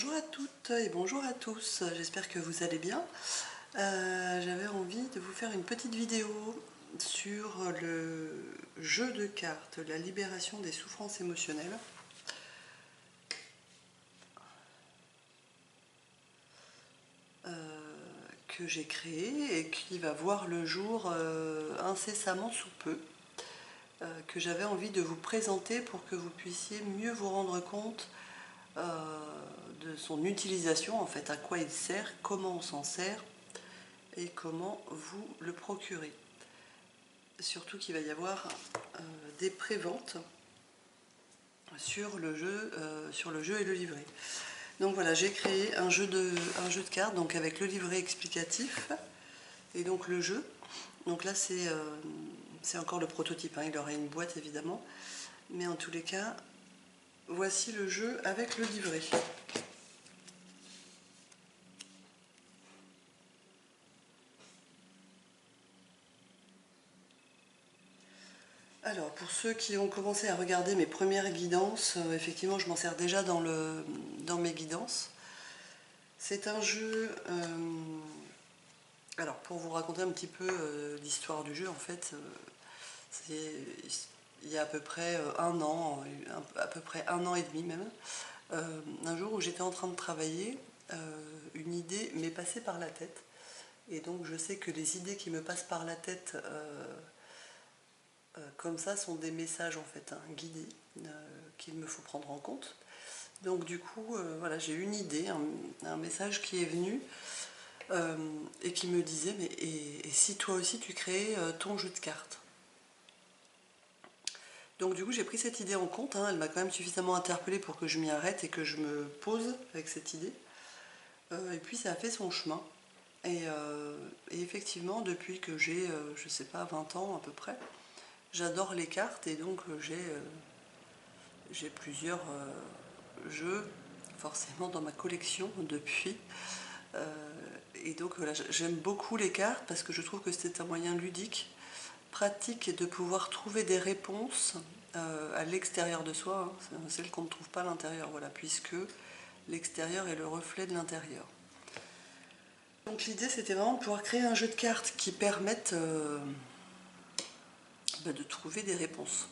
Bonjour à toutes et bonjour à tous, j'espère que vous allez bien. J'avais envie de vous faire une petite vidéo sur le jeu de cartes, la libération des souffrances émotionnelles. Que j'ai créé et qui va voir le jour incessamment sous peu. Que j'avais envie de vous présenter pour que vous puissiez mieux vous rendre compte de son utilisation, en fait, à quoi il sert, comment on s'en sert et comment vous le procurer. Surtout qu'il va y avoir des préventes sur le jeu et le livret. Donc voilà, j'ai créé un jeu de cartes donc avec le livret explicatif et donc le jeu. Donc là c'est encore le prototype, hein. Il y aura une boîte évidemment, mais en tous les cas, voici le jeu avec le livret. Alors, pour ceux qui ont commencé à regarder mes premières guidances, effectivement, je m'en sers déjà dans mes guidances. C'est un jeu... alors, pour vous raconter un petit peu l'histoire du jeu, en fait, il y a à peu près un an, à peu près un an et demi même, un jour où j'étais en train de travailler, une idée m'est passée par la tête. Et donc, je sais que les idées qui me passent par la tête... comme ça sont des messages en fait, hein, guidés, qu'il me faut prendre en compte. Donc du coup, voilà, j'ai une idée, un message qui est venu et qui me disait mais et si toi aussi tu créais ton jeu de cartes. Donc du coup j'ai pris cette idée en compte, hein, elle m'a quand même suffisamment interpellée pour que je m'y arrête et que je me pose avec cette idée. Et puis ça a fait son chemin. Et effectivement, depuis que j'ai, je sais pas, 20 ans à peu près, j'adore les cartes et donc j'ai plusieurs jeux forcément dans ma collection depuis. Et donc voilà, j'aime beaucoup les cartes parce que je trouve que c'est un moyen ludique, pratique de pouvoir trouver des réponses à l'extérieur de soi, hein, celles qu'on ne trouve pas à l'intérieur, voilà, puisque l'extérieur est le reflet de l'intérieur. Donc l'idée c'était vraiment de pouvoir créer un jeu de cartes qui permette de trouver des réponses.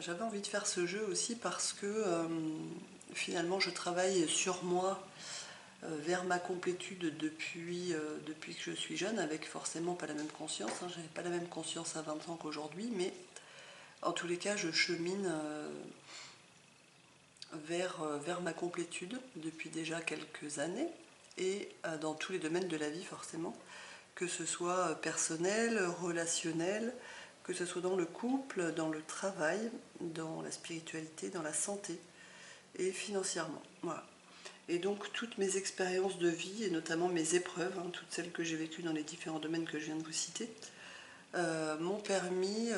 J'avais envie de faire ce jeu aussi parce que finalement je travaille sur moi vers ma complétude depuis que je suis jeune, avec forcément pas la même conscience, hein. J'avais pas la même conscience à 20 ans qu'aujourd'hui, mais en tous les cas je chemine vers ma complétude depuis déjà quelques années, et dans tous les domaines de la vie forcément, que ce soit personnel, relationnel, que ce soit dans le couple, dans le travail, dans la spiritualité, dans la santé et financièrement. Voilà. Et donc toutes mes expériences de vie, et notamment mes épreuves, hein, toutes celles que j'ai vécues dans les différents domaines que je viens de vous citer, m'ont permis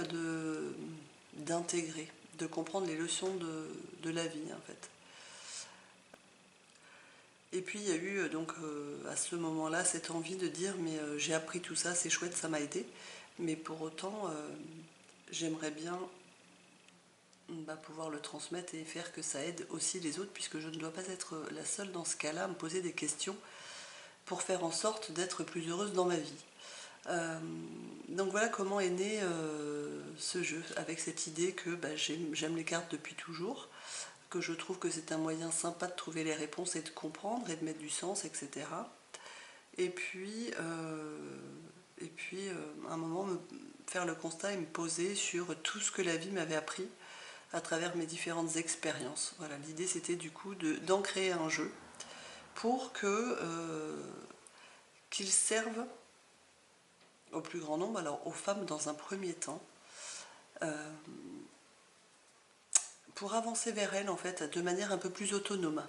d'intégrer, de comprendre les leçons de la vie en fait. Et puis il y a eu donc à ce moment-là cette envie de dire mais j'ai appris tout ça, c'est chouette, ça m'a aidé, mais pour autant j'aimerais bien pouvoir le transmettre et faire que ça aide aussi les autres, puisque je ne dois pas être la seule dans ce cas-là à me poser des questions pour faire en sorte d'être plus heureuse dans ma vie. Donc voilà comment est né ce jeu, avec cette idée que j'aime les cartes depuis toujours, que je trouve que c'est un moyen sympa de trouver les réponses et de comprendre et de mettre du sens, etc. Et puis, à un moment, faire le constat et me poser sur tout ce que la vie m'avait appris à travers mes différentes expériences. Voilà, l'idée c'était du coup d'en créer un jeu pour qu'il serve au plus grand nombre, alors aux femmes dans un premier temps, pour avancer vers elles en fait de manière un peu plus autonome,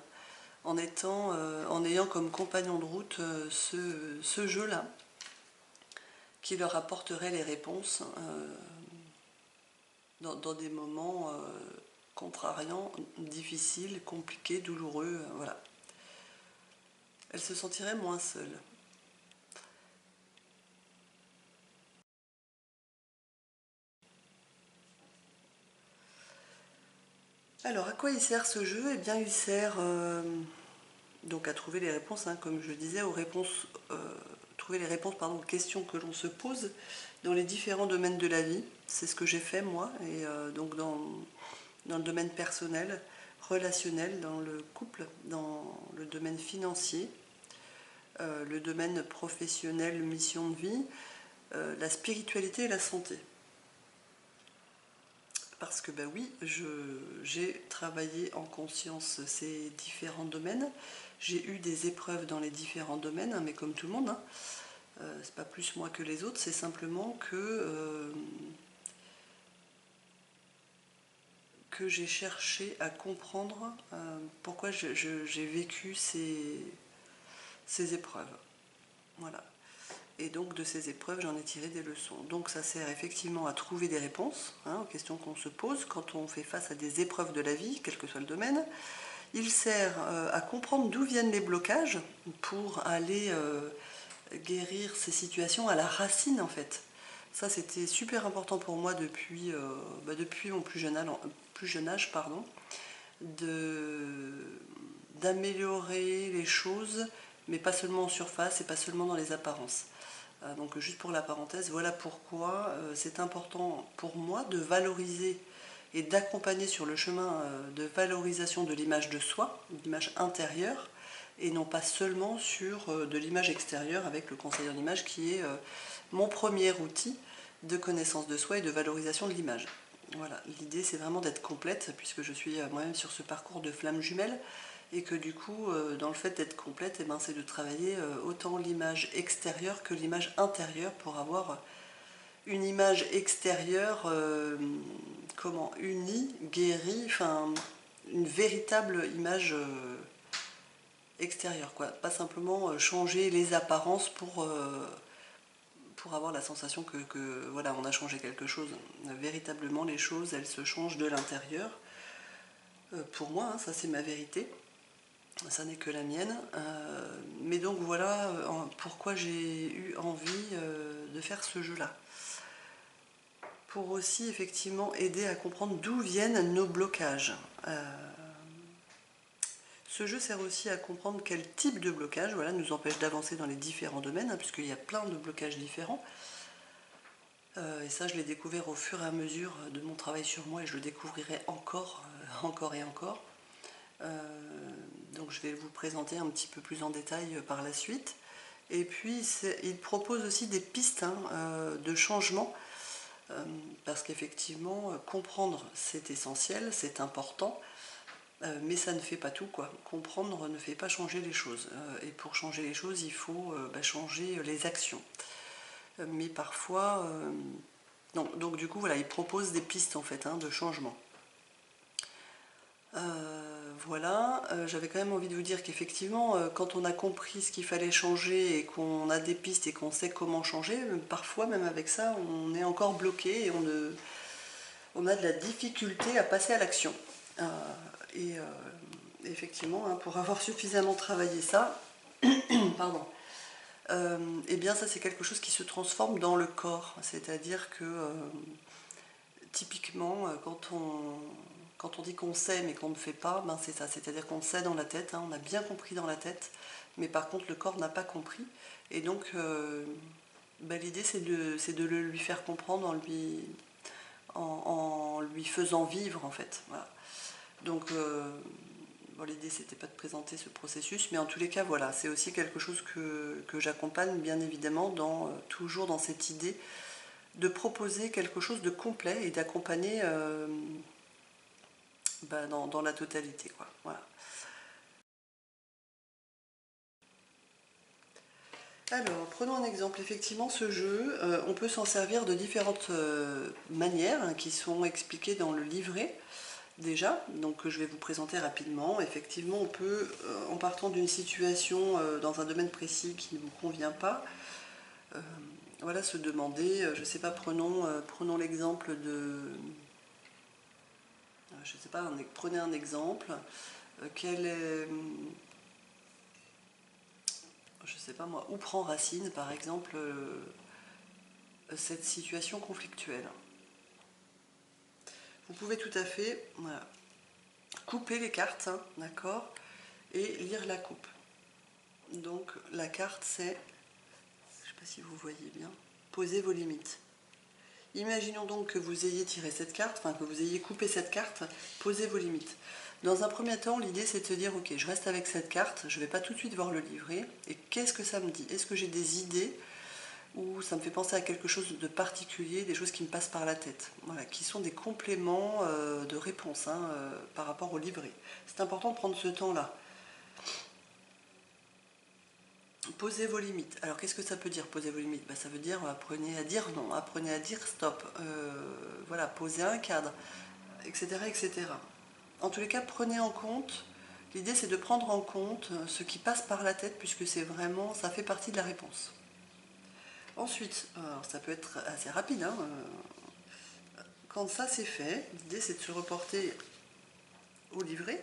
en ayant comme compagnon de route ce jeu-là qui leur apporterait les réponses dans des moments contrariants, difficiles, compliqués, douloureux, voilà. Elles se sentiraient moins seules. Alors, à quoi il sert ce jeu? Eh bien, il sert donc à trouver les réponses, hein, comme je disais, trouver les réponses pardon, aux questions que l'on se pose dans les différents domaines de la vie. C'est ce que j'ai fait moi, et donc dans le domaine personnel, relationnel, dans le couple, dans le domaine financier, le domaine professionnel, mission de vie, la spiritualité et la santé. Parce que ben oui, j'ai travaillé en conscience ces différents domaines. J'ai eu des épreuves dans les différents domaines, hein, mais comme tout le monde, hein, c'est pas plus moi que les autres, c'est simplement que j'ai cherché à comprendre pourquoi j'ai vécu ces épreuves. Voilà. Et donc de ces épreuves, j'en ai tiré des leçons. Donc ça sert effectivement à trouver des réponses, hein, aux questions qu'on se pose quand on fait face à des épreuves de la vie, quel que soit le domaine. Il sert à comprendre d'où viennent les blocages pour aller guérir ces situations à la racine en fait. Ça c'était super important pour moi depuis mon plus jeune âge, pardon, d'améliorer les choses, mais pas seulement en surface et pas seulement dans les apparences. Donc juste pour la parenthèse, voilà pourquoi c'est important pour moi de valoriser et d'accompagner sur le chemin de valorisation de l'image de soi, l'image intérieure, et non pas seulement sur de l'image extérieure avec le conseil en image qui est mon premier outil de connaissance de soi et de valorisation de l'image. Voilà, l'idée c'est vraiment d'être complète puisque je suis moi-même sur ce parcours de flamme jumelle et que du coup dans le fait d'être complète, eh ben, c'est de travailler autant l'image extérieure que l'image intérieure pour avoir une image extérieure unie, guérie, enfin une véritable image extérieure quoi, pas simplement changer les apparences pour avoir la sensation que voilà, on a changé quelque chose. Véritablement, les choses, elles se changent de l'intérieur. Pour moi, hein, ça c'est ma vérité. Ça n'est que la mienne. Mais donc voilà pourquoi j'ai eu envie de faire ce jeu-là. Pour aussi effectivement aider à comprendre d'où viennent nos blocages. Ce jeu sert aussi à comprendre quel type de blocage voilà, nous empêche d'avancer dans les différents domaines, hein, puisqu'il y a plein de blocages différents. Et ça, je l'ai découvert au fur et à mesure de mon travail sur moi et je le découvrirai encore, encore et encore. Donc je vais vous présenter un petit peu plus en détail par la suite. Et puis, il propose aussi des pistes hein, de changement, parce qu'effectivement, comprendre, c'est essentiel, c'est important, mais ça ne fait pas tout, quoi. Comprendre ne fait pas changer les choses. Et pour changer les choses, il faut changer les actions. Mais parfois... donc du coup, voilà, il propose des pistes en fait hein, de changement. Voilà, j'avais quand même envie de vous dire qu'effectivement, quand on a compris ce qu'il fallait changer et qu'on a des pistes et qu'on sait comment changer, parfois même avec ça, on est encore bloqué et on a de la difficulté à passer à l'action. Et effectivement, hein, pour avoir suffisamment travaillé ça, pardon, eh bien ça c'est quelque chose qui se transforme dans le corps, c'est-à-dire que typiquement quand on dit qu'on sait mais qu'on ne fait pas, ben c'est ça, c'est-à-dire qu'on sait dans la tête, hein, on a bien compris dans la tête, mais par contre le corps n'a pas compris, et donc ben, l'idée c'est de le lui faire comprendre en lui faisant vivre en fait. Voilà. Donc bon, l'idée c'était pas de présenter ce processus, mais en tous les cas voilà, c'est aussi quelque chose que j'accompagne bien évidemment toujours dans cette idée de proposer quelque chose de complet et d'accompagner dans la totalité, quoi. Voilà. Alors, prenons un exemple. Effectivement, ce jeu, on peut s'en servir de différentes manières hein, qui sont expliquées dans le livret déjà. Donc, je vais vous présenter rapidement. Effectivement, on peut, en partant d'une situation dans un domaine précis qui ne vous convient pas, voilà, se demander, je ne sais pas, prenons l'exemple de... Je sais pas, prenez un exemple. Quel est... Je sais pas moi, où prend racine par exemple cette situation conflictuelle. Vous pouvez tout à fait, voilà, couper les cartes, hein, d'accord, et lire la coupe. Donc la carte c'est, je ne sais pas si vous voyez bien, posez vos limites. Imaginons donc que vous ayez tiré cette carte, enfin que vous ayez coupé cette carte, posez vos limites. Dans un premier temps, l'idée c'est de se dire, ok, je reste avec cette carte, je ne vais pas tout de suite voir le livret, et qu'est-ce que ça me dit? Est-ce que j'ai des idées ou ça me fait penser à quelque chose de particulier, des choses qui me passent par la tête, voilà, qui sont des compléments de réponse hein, par rapport au livret. C'est important de prendre ce temps-là. Posez vos limites. Alors qu'est-ce que ça peut dire, poser vos limites? Ça veut dire apprenez à dire non, apprenez à dire stop, voilà, posez un cadre, etc., etc. En tous les cas, prenez en compte, l'idée c'est de prendre en compte ce qui passe par la tête, puisque c'est vraiment, ça fait partie de la réponse. Ensuite, alors ça peut être assez rapide, hein, quand ça c'est fait, l'idée c'est de se reporter au livret.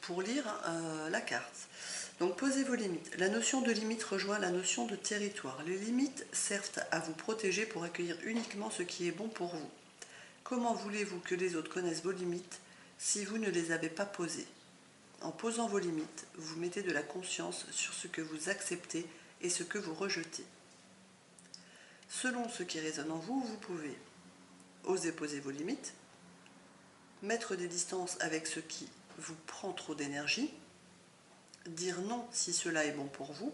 Pour lire la carte. Donc posez vos limites. La notion de limite rejoint la notion de territoire. Les limites servent à vous protéger pour accueillir uniquement ce qui est bon pour vous. Comment voulez-vous que les autres connaissent vos limites si vous ne les avez pas posées? En posant vos limites, vous mettez de la conscience sur ce que vous acceptez et ce que vous rejetez. Selon ce qui résonne en vous, vous pouvez oser poser vos limites, mettre des distances avec ce qui vous prend trop d'énergie, dire non si cela est bon pour vous,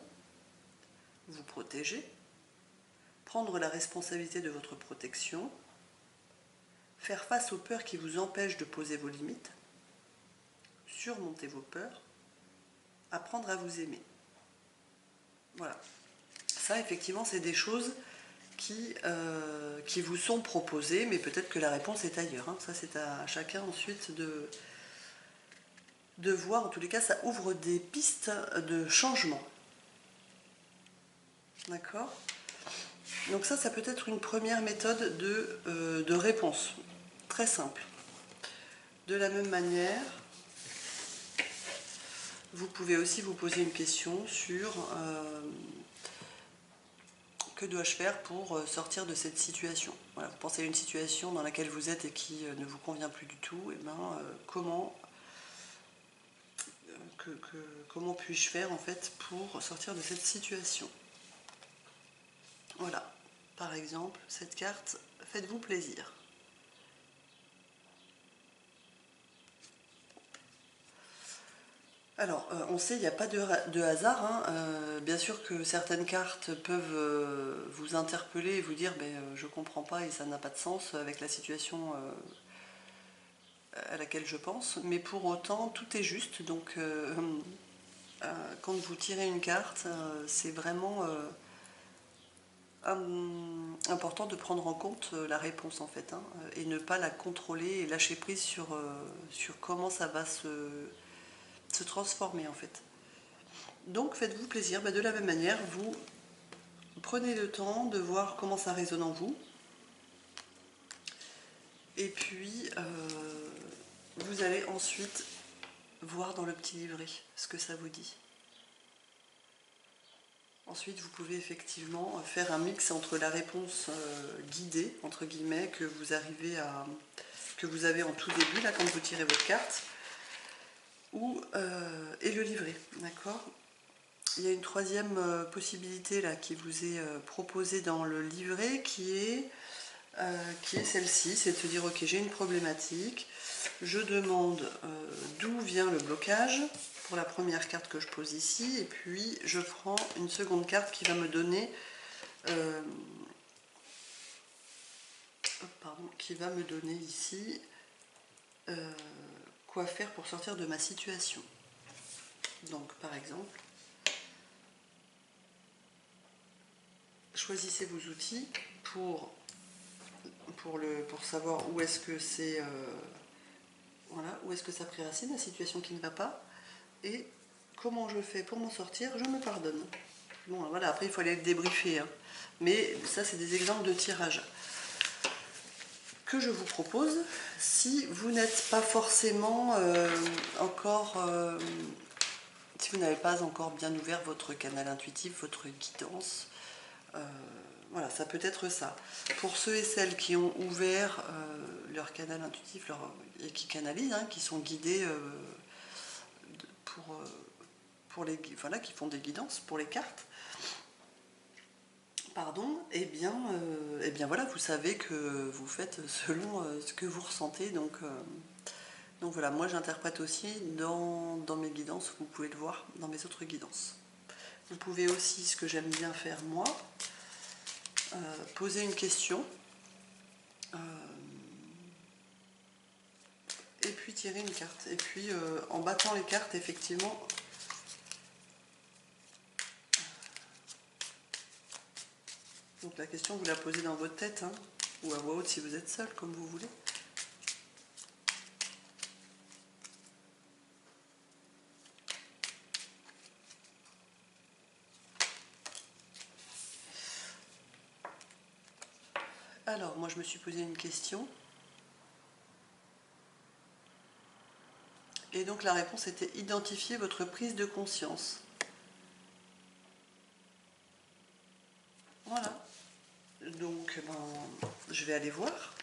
vous protéger, prendre la responsabilité de votre protection, faire face aux peurs qui vous empêchent de poser vos limites, surmonter vos peurs, apprendre à vous aimer. Voilà. Ça, effectivement, c'est des choses qui vous sont proposées, mais peut-être que la réponse est ailleurs. Hein. Ça, c'est à chacun ensuite de voir. En tous les cas, ça ouvre des pistes de changement. D'accord ? Donc ça peut être une première méthode de réponse. Très simple. De la même manière, vous pouvez aussi vous poser une question sur que dois-je faire pour sortir de cette situation. Voilà, vous pensez à une situation dans laquelle vous êtes et qui ne vous convient plus du tout, et comment puis-je faire en fait pour sortir de cette situation? Voilà, par exemple, cette carte, faites-vous plaisir. Alors, on sait, il n'y a pas de hasard. Hein. Bien sûr que certaines cartes peuvent vous interpeller et vous dire je ne comprends pas et ça n'a pas de sens avec la situation à laquelle je pense. Mais pour autant, tout est juste. Donc, quand vous tirez une carte, c'est vraiment important de prendre en compte la réponse en fait. Hein, et ne pas la contrôler et lâcher prise sur comment ça va se transformer en fait. Donc faites-vous plaisir, de la même manière, vous prenez le temps de voir comment ça résonne en vous. Et puis, vous allez ensuite voir dans le petit livret ce que ça vous dit. Ensuite, vous pouvez effectivement faire un mix entre la réponse guidée, entre guillemets, que vous avez en tout début, là, quand vous tirez votre carte, et le livret, d'accord ? Il y a une troisième possibilité là qui vous est proposée dans le livret qui est celle-ci, c'est de se dire ok, j'ai une problématique, je demande d'où vient le blocage pour la première carte que je pose ici, et puis je prends une seconde carte qui va me donner ici quoi faire pour sortir de ma situation. Donc par exemple, choisissez vos outils pour savoir où est-ce que c'est où est-ce que ça préracine, la situation qui ne va pas, et comment je fais pour m'en sortir, je me pardonne. Bon, voilà, après il faut aller le débriefer, hein. Mais ça c'est des exemples de tirage que je vous propose si vous n'êtes pas forcément si vous n'avez pas encore bien ouvert votre canal intuitif, votre guidance. Voilà, ça peut être ça. Pour ceux et celles qui ont ouvert leur canal intuitif et qui canalisent, hein, qui sont guidés voilà, qui font des guidances pour les cartes, pardon, eh bien voilà, vous savez que vous faites selon ce que vous ressentez. Donc voilà, moi j'interprète aussi dans mes guidances, vous pouvez le voir dans mes autres guidances. Vous pouvez aussi, ce que j'aime bien faire moi, poser une question et puis tirer une carte. Et puis en battant les cartes, effectivement, donc la question vous la posez dans votre tête, hein, ou à voix haute si vous êtes seul, comme vous voulez. Alors, moi je me suis posé une question. Et donc la réponse était identifier votre prise de conscience. Voilà. Donc je vais aller voir.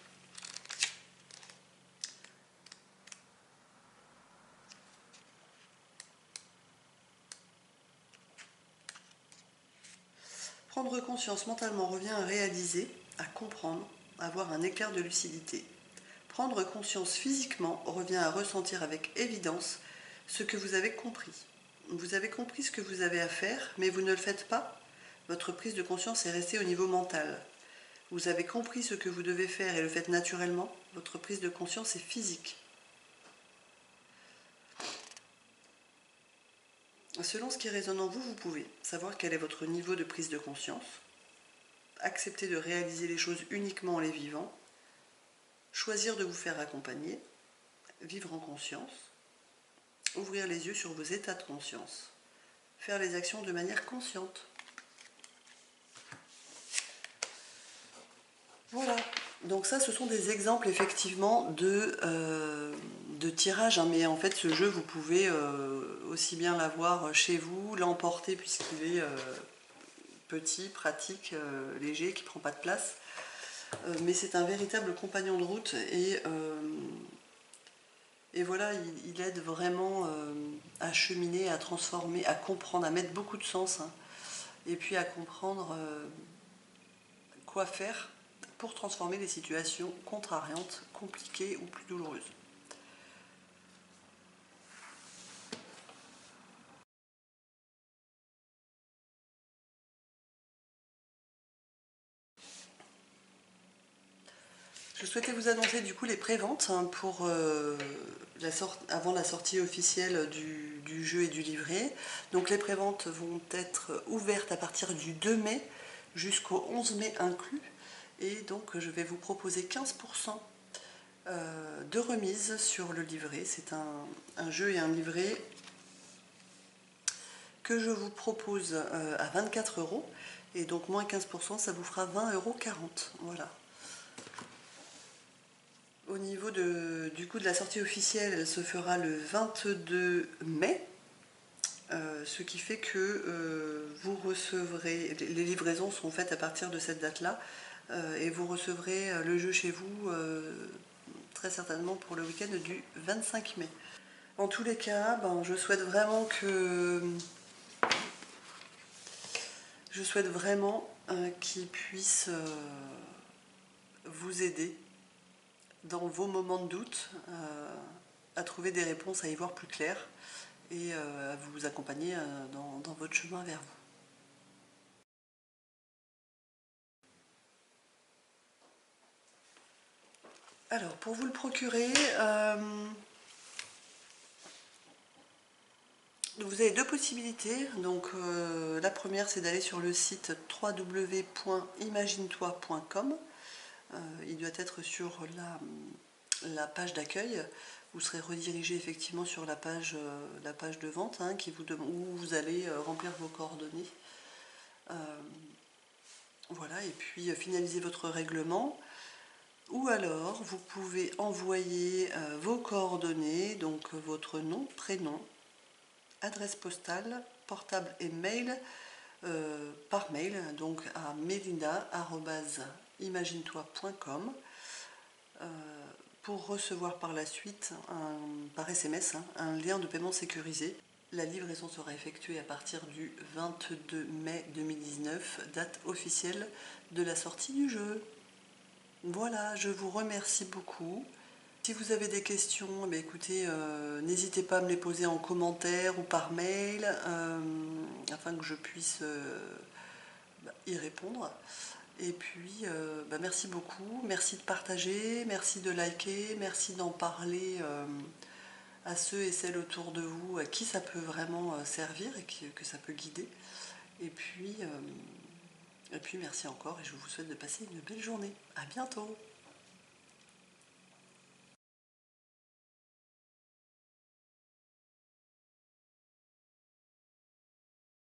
Prendre conscience mentalement revient à réaliser, à comprendre, à avoir un éclair de lucidité. Prendre conscience physiquement revient à ressentir avec évidence ce que vous avez compris. Vous avez compris ce que vous avez à faire, mais vous ne le faites pas. Votre prise de conscience est restée au niveau mental. Vous avez compris ce que vous devez faire et le faites naturellement. Votre prise de conscience est physique. Selon ce qui résonne en vous, vous pouvez savoir quel est votre niveau de prise de conscience, accepter de réaliser les choses uniquement en les vivant, choisir de vous faire accompagner, vivre en conscience, ouvrir les yeux sur vos états de conscience, faire les actions de manière consciente. Voilà, donc ça ce sont des exemples effectivement de tirage, hein, mais en fait ce jeu vous pouvez aussi bien l'avoir chez vous, l'emporter puisqu'il est petit, pratique, léger, qui ne prend pas de place. Mais c'est un véritable compagnon de route et voilà, il aide vraiment à cheminer, à transformer, à comprendre, à mettre beaucoup de sens, hein, et puis à comprendre quoi faire pour transformer les situations contrariantes, compliquées ou plus douloureuses. Je souhaitais vous annoncer du coup les préventes, hein, pour avant la sortie officielle du jeu et du livret. Donc les préventes vont être ouvertes à partir du 2 mai jusqu'au 11 mai inclus. Et donc je vais vous proposer 15% de remise sur le livret. C'est un jeu et un livret que je vous propose à 24 €. Et donc moins 15%, ça vous fera 20,40 €. Voilà. Au niveau du coup de la sortie officielle, elle se fera le 22 mai. Ce qui fait que vous recevrez, les livraisons sont faites à partir de cette date-là, et vous recevrez le jeu chez vous très certainement pour le week-end du 25 mai. En tous les cas, je souhaite vraiment qu'il puisse vous aider dans vos moments de doute, à trouver des réponses, à y voir plus clair et à vous accompagner dans votre chemin vers vous. Alors, pour vous le procurer, vous avez deux possibilités. Donc, la première, c'est d'aller sur le site www.imaginetoi.com. Il doit être sur la page d'accueil. Vous serez redirigé effectivement sur la page de vente, hein, où vous allez remplir vos coordonnées. Voilà, et puis finaliser votre règlement. Ou alors, vous pouvez envoyer vos coordonnées, donc votre nom, prénom, adresse postale, portable et mail par mail, donc à melinda@imaginetoi.com, pour recevoir par la suite, par SMS, un lien de paiement sécurisé. La livraison sera effectuée à partir du 22 mai 2019, date officielle de la sortie du jeu. Voilà, je vous remercie beaucoup. Si vous avez des questions, écoutez, n'hésitez pas à me les poser en commentaire ou par mail, afin que je puisse y répondre. Et puis, merci beaucoup, merci de partager, merci de liker, merci d'en parler à ceux et celles autour de vous à qui ça peut vraiment servir et que ça peut guider. Et puis merci encore et je vous souhaite de passer une belle journée. À bientôt!